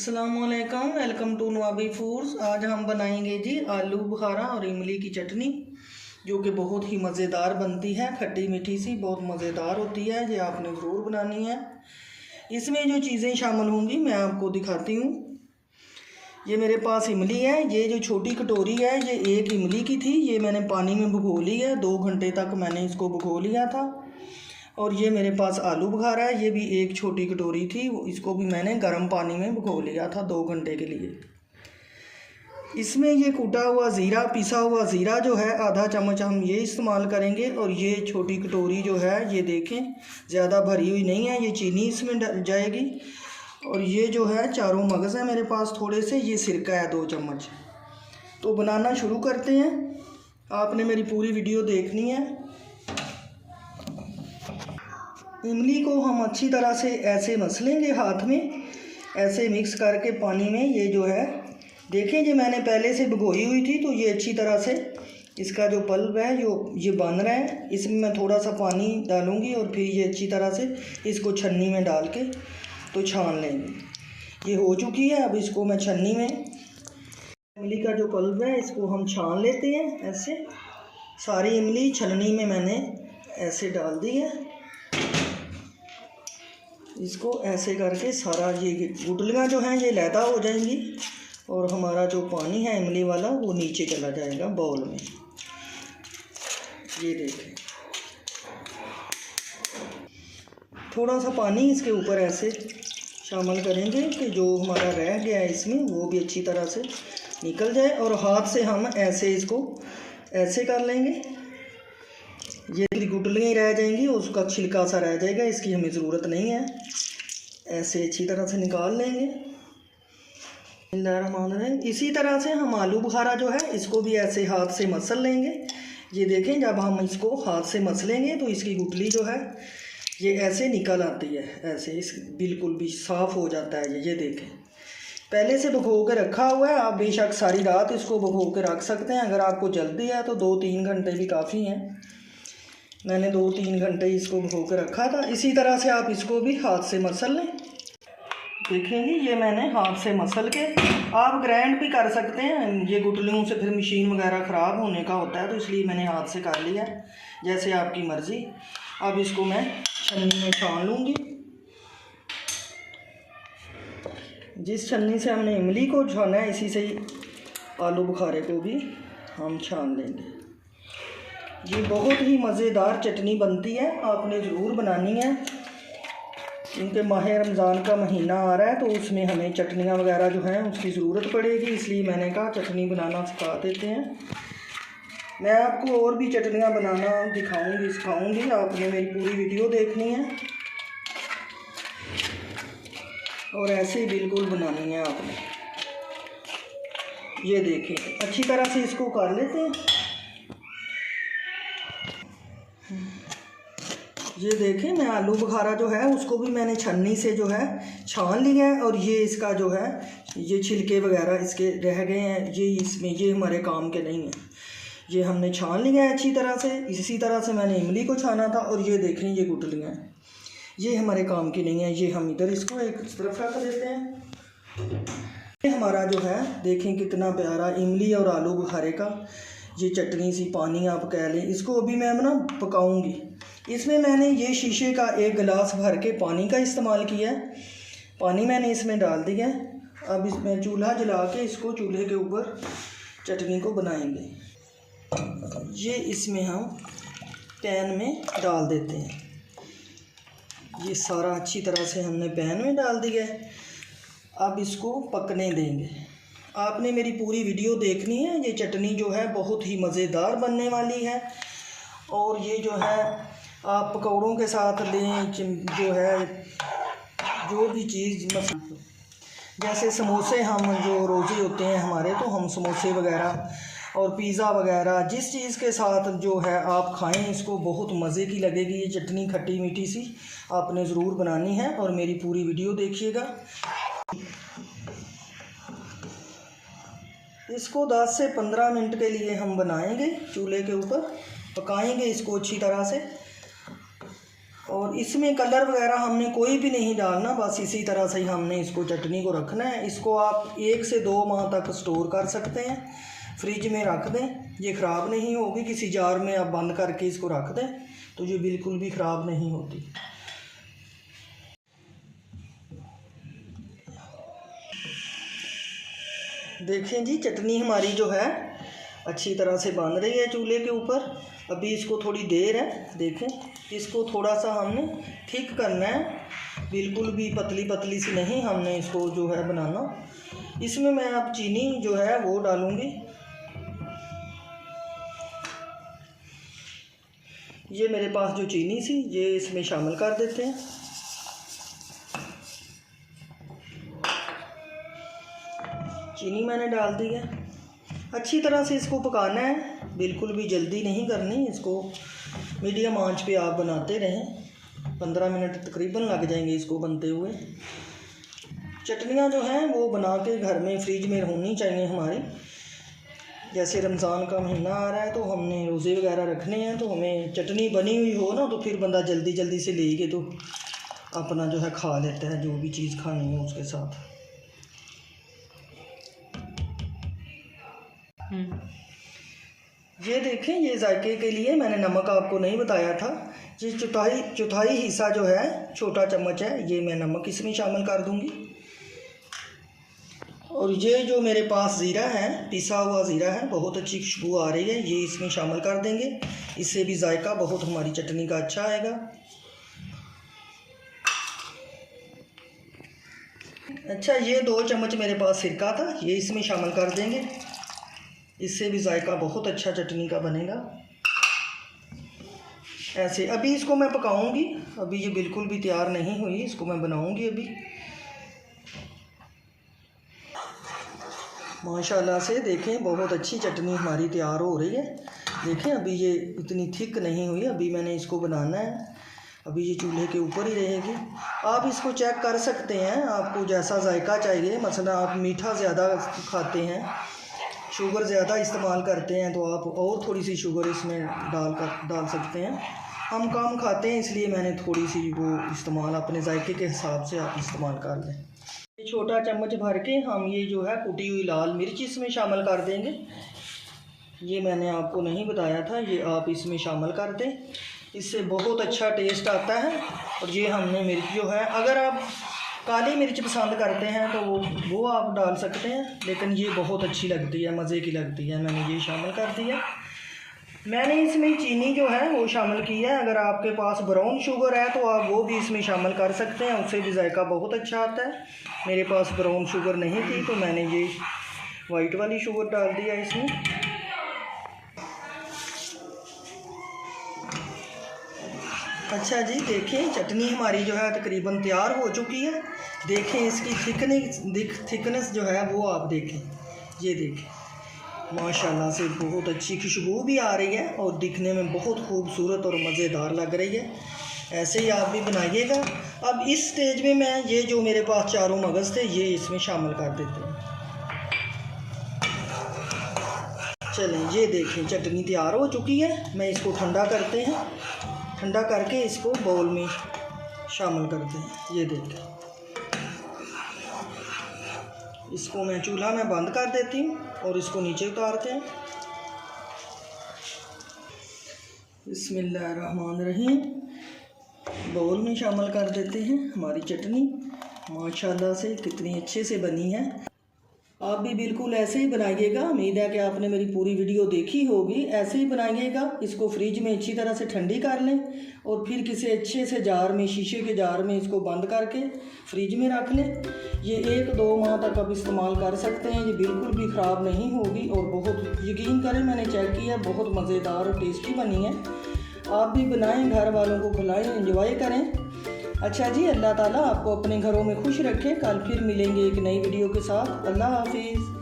अस्सलामुअलैकुम, welcome to नवाबी foods. आज हम बनाएंगे जी आलू बुखारा और इमली की चटनी, जो कि बहुत ही मज़ेदार बनती है। खट्टी मीठी सी बहुत मज़ेदार होती है। ये आपने ज़रूर बनानी है। इसमें जो चीज़ें शामिल होंगी मैं आपको दिखाती हूँ। ये मेरे पास इमली है। ये जो छोटी कटोरी है ये एक इमली की थी। ये मैंने पानी में भिगो ली है। 2 घंटे तक मैंने इसको भिगो लिया था। और ये मेरे पास आलू बुखारा है। ये भी एक छोटी कटोरी थी। इसको भी मैंने गर्म पानी में भिगो लिया था 2 घंटे के लिए। इसमें ये कूटा हुआ ज़ीरा, पिसा हुआ ज़ीरा जो है आधा चम्मच हम ये इस्तेमाल करेंगे। और ये छोटी कटोरी जो है ये देखें ज़्यादा भरी हुई नहीं है। ये चीनी इसमें डल जाएगी। और ये जो है चारों मगज़ है मेरे पास थोड़े से। ये सिरका है 2 चम्मच। तो बनाना शुरू करते हैं। आपने मेरी पूरी वीडियो देखनी है। इमली को हम अच्छी तरह से ऐसे मस लेंगे हाथ में, ऐसे मिक्स करके पानी में। ये जो है देखें, ये मैंने पहले से भिगोई हुई थी तो ये अच्छी तरह से इसका जो पल्प है जो ये बन रहा है। इसमें मैं थोड़ा सा पानी डालूंगी और फिर ये अच्छी तरह से इसको छन्नी में डाल के तो छान लेंगे। ये हो चुकी है। अब इसको मैं छन्नी में, इमली का जो पल्प है इसको हम छान लेते हैं। ऐसे सारी इमली छलनी में मैंने ऐसे डाल दी है। इसको ऐसे करके सारा ये गुठलियाँ जो हैं ये लैदा हो जाएंगी और हमारा जो पानी है इमली वाला वो नीचे चला जाएगा बाउल में। ये देखें, थोड़ा सा पानी इसके ऊपर ऐसे शामिल करेंगे कि जो हमारा रह गया है इसमें वो भी अच्छी तरह से निकल जाए। और हाथ से हम ऐसे इसको ऐसे कर लेंगे। ये गुठलियाँ ही रह जाएंगी, उसका छिलका सा रह जाएगा, इसकी हमें ज़रूरत नहीं है। ऐसे अच्छी तरह से निकाल लेंगे। इसी तरह से हम आलू बुखारा जो है इसको भी ऐसे हाथ से मसल लेंगे। ये देखें, जब हम इसको हाथ से मसलेंगे तो इसकी गुठली जो है ये ऐसे निकल आती है। ऐसे इस बिल्कुल भी साफ़ हो जाता है। ये देखें, पहले से भिगो के रखा हुआ है। आप बेशक सारी रात इसको भिगो के रख सकते हैं। अगर आपको जल्दी है तो 2-3 घंटे भी काफ़ी हैं। मैंने 2-3 घंटे इसको भिगो के रखा था। इसी तरह से आप इसको भी हाथ से मसल लें। देखेंगे ये मैंने हाथ से मसल के, आप ग्राइंड भी कर सकते हैं। ये गुठलियों से फिर मशीन वगैरह ख़राब होने का होता है तो इसलिए मैंने हाथ से कर लिया, जैसे आपकी मर्ज़ी। अब इसको मैं छन्नी में छान लूँगी। जिस छन्नी से हमने इमली को छाना है इसी से ही आलू बुखारे को भी हम छान लेंगे। ये बहुत ही मज़ेदार चटनी बनती है, आपने ज़रूर बनानी है। क्योंकि माह रमज़ान का महीना आ रहा है तो उसमें हमें चटनियाँ वगैरह जो हैं उसकी ज़रूरत पड़ेगी, इसलिए मैंने कहा चटनी बनाना सिखा देते हैं। मैं आपको और भी चटनियाँ बनाना सिखाऊंगी। आपने मेरी पूरी वीडियो देखनी है और ऐसे ही बिल्कुल बनानी है आपने। ये देखें, अच्छी तरह से इसको कर लेते हैं। ये देखें, मैं आलू बुखारा जो है उसको भी मैंने छन्नी से जो है छान लिया है। और ये इसका जो है ये छिलके वगैरह इसके रह गए हैं, ये इसमें ये हमारे काम के नहीं हैं। ये हमने छान लिया है अच्छी तरह से। इसी तरह से मैंने इमली को छाना था। और ये देखें, ये गुठलियाँ हैं, ये हमारे काम की नहीं है। ये हम इधर इसको एक तरफ रख देते हैं। ये हमारा जो है देखें कितना प्यारा इमली और आलू बुखारे का ये चटनी सी पानी आप कह लें। इसको अभी मैं ना पकाऊंगी। इसमें मैंने ये शीशे का 1 गिलास भर के पानी का इस्तेमाल किया है। पानी मैंने इसमें डाल दिया है। अब इसमें चूल्हा जला के इसको चूल्हे के ऊपर चटनी को बनाएंगे। ये इसमें हम पैन में डाल देते हैं। ये सारा अच्छी तरह से हमने पैन में डाल दिया है। अब इसको पकने देंगे। आपने मेरी पूरी वीडियो देखनी है। ये चटनी जो है बहुत ही मज़ेदार बनने वाली है। और ये जो है आप पकौड़ों के साथ लें, जो है जो भी चीज़ जैसे समोसे, हम जो रोज़ी होते हैं हमारे तो हम समोसे वगैरह और पिज़्ज़ा वगैरह जिस चीज़ के साथ जो है आप खाएं, इसको बहुत मज़े की लगेगी। ये चटनी खट्टी मीठी सी आपने ज़रूर बनानी है और मेरी पूरी वीडियो देखिएगा। इसको 10 से 15 मिनट के लिए हम बनाएंगे, चूल्हे के ऊपर पकाएंगे इसको अच्छी तरह से। और इसमें कलर वगैरह हमने कोई भी नहीं डालना, बस इसी तरह से ही हमने इसको चटनी को रखना है। इसको आप 1 से 2 माह तक स्टोर कर सकते हैं, फ्रिज में रख दें, ये ख़राब नहीं होगी। किसी जार में आप बंद करके इसको रख दें तो ये बिल्कुल भी ख़राब नहीं होती। देखें जी, चटनी हमारी जो है अच्छी तरह से बन रही है चूल्हे के ऊपर। अभी इसको थोड़ी देर है, देखें इसको थोड़ा सा हमने थिक करना है, बिल्कुल भी पतली पतली सी नहीं हमने इसको जो है बनाना। इसमें मैं अब चीनी जो है वो डालूँगी। ये मेरे पास जो चीनी सी ये इसमें शामिल कर देते हैं। चीनी मैंने डाल दी है। अच्छी तरह से इसको पकाना है, बिल्कुल भी जल्दी नहीं करनी। इसको मीडियम आंच पे आप बनाते रहें, 15 मिनट तकरीबन लग जाएंगे इसको बनते हुए। चटनियाँ जो हैं वो बना के घर में फ्रिज में होनी चाहिए हमारी। जैसे रमज़ान का महीना आ रहा है तो हमने रोज़े वगैरह रखने हैं, तो हमें चटनी बनी हुई हो ना, तो फिर बंदा जल्दी जल्दी से लेके तो अपना जो है खा लेता है जो भी चीज़ खानी है उसके साथ। ये देखें, ये जायके के लिए मैंने नमक आपको नहीं बताया था। ये चौथाई हिस्सा जो है, छोटा चम्मच है, ये मैं नमक इसमें शामिल कर दूंगी। और ये जो मेरे पास ज़ीरा है, पिसा हुआ ज़ीरा है, बहुत अच्छी खुशबू आ रही है, ये इसमें शामिल कर देंगे। इससे भी जायका बहुत हमारी चटनी का अच्छा आएगा। अच्छा, ये 2 चम्मच मेरे पास सिरका था, ये इसमें शामिल कर देंगे। इससे भी जायका बहुत अच्छा चटनी का बनेगा। ऐसे अभी इसको मैं पकाऊंगी, अभी ये बिल्कुल भी तैयार नहीं हुई, इसको मैं बनाऊंगी अभी। माशाल्लाह से देखें बहुत अच्छी चटनी हमारी तैयार हो रही है। देखें अभी ये इतनी थिक नहीं हुई, अभी मैंने इसको बनाना है, अभी ये चूल्हे के ऊपर ही रहेगी। आप इसको चेक कर सकते हैं, आपको जैसा जायका चाहिए। मसलन आप मीठा ज़्यादा खाते हैं, शुगर ज़्यादा इस्तेमाल करते हैं, तो आप और थोड़ी सी शुगर इसमें डाल सकते हैं। हम कम खाते हैं इसलिए मैंने थोड़ी सी वो इस्तेमाल अपने जायके के हिसाब से आप इस्तेमाल कर लें। ये छोटा चम्मच भर के हम ये जो है कुटी हुई लाल मिर्च इसमें शामिल कर देंगे। ये मैंने आपको नहीं बताया था, ये आप इसमें शामिल कर दें, इससे बहुत अच्छा टेस्ट आता है। और ये हमने मिर्च जो है, अगर आप काली मिर्च पसंद करते हैं तो वो आप डाल सकते हैं, लेकिन ये बहुत अच्छी लगती है, मज़े की लगती है, मैंने ये शामिल कर दिया। मैंने इसमें चीनी जो है वो शामिल की है। अगर आपके पास ब्राउन शुगर है तो आप वो भी इसमें शामिल कर सकते हैं, उससे भी जायका बहुत अच्छा आता है। मेरे पास ब्राउन शुगर नहीं थी तो मैंने ये वाइट वाली शुगर डाल दिया इसमें। अच्छा जी, देखें चटनी हमारी जो है तकरीबन तैयार हो चुकी है। देखें इसकी थिकनेस जो है वो आप देखें, ये देखें माशाल्लाह से बहुत अच्छी खुशबू भी आ रही है और दिखने में बहुत खूबसूरत और मज़ेदार लग रही है। ऐसे ही आप भी बनाइएगा। अब इस स्टेज में मैं ये जो मेरे पास चारों मगज़ थे ये इसमें शामिल कर देते हैं। चलें, ये देखें चटनी तैयार हो चुकी है। मैं इसको ठंडा करते हैं, ठंडा करके इसको बाउल में शामिल करते हैं। ये देखें, इसको मैं चूल्हा में बंद कर देती हूँ और इसको नीचे उतारते हैं। बिस्मिल्लाहिर्रहमानिर्रहीम। बाउल में शामिल कर देते हैं हमारी चटनी। माशाल्लाह से कितनी अच्छे से बनी है। आप भी बिल्कुल ऐसे ही बनाइएगा। उम्मीद है कि आपने मेरी पूरी वीडियो देखी होगी। ऐसे ही बनाइएगा। इसको फ्रिज में अच्छी तरह से ठंडी कर लें और फिर किसी अच्छे से जार में, शीशे के जार में इसको बंद करके फ्रिज में रख लें। ये 1-2 माह तक आप इस्तेमाल कर सकते हैं। ये बिल्कुल भी ख़राब नहीं होगी और बहुत, यकीन करें मैंने चेक किया, बहुत मज़ेदार और टेस्टी बनी है। आप भी बनाएं, घर वालों को खिलाएं, एंजॉय करें। अच्छा जी, अल्लाह ताला आपको अपने घरों में खुश रखे। कल फिर मिलेंगे एक नई वीडियो के साथ। अल्लाह हाफिज़।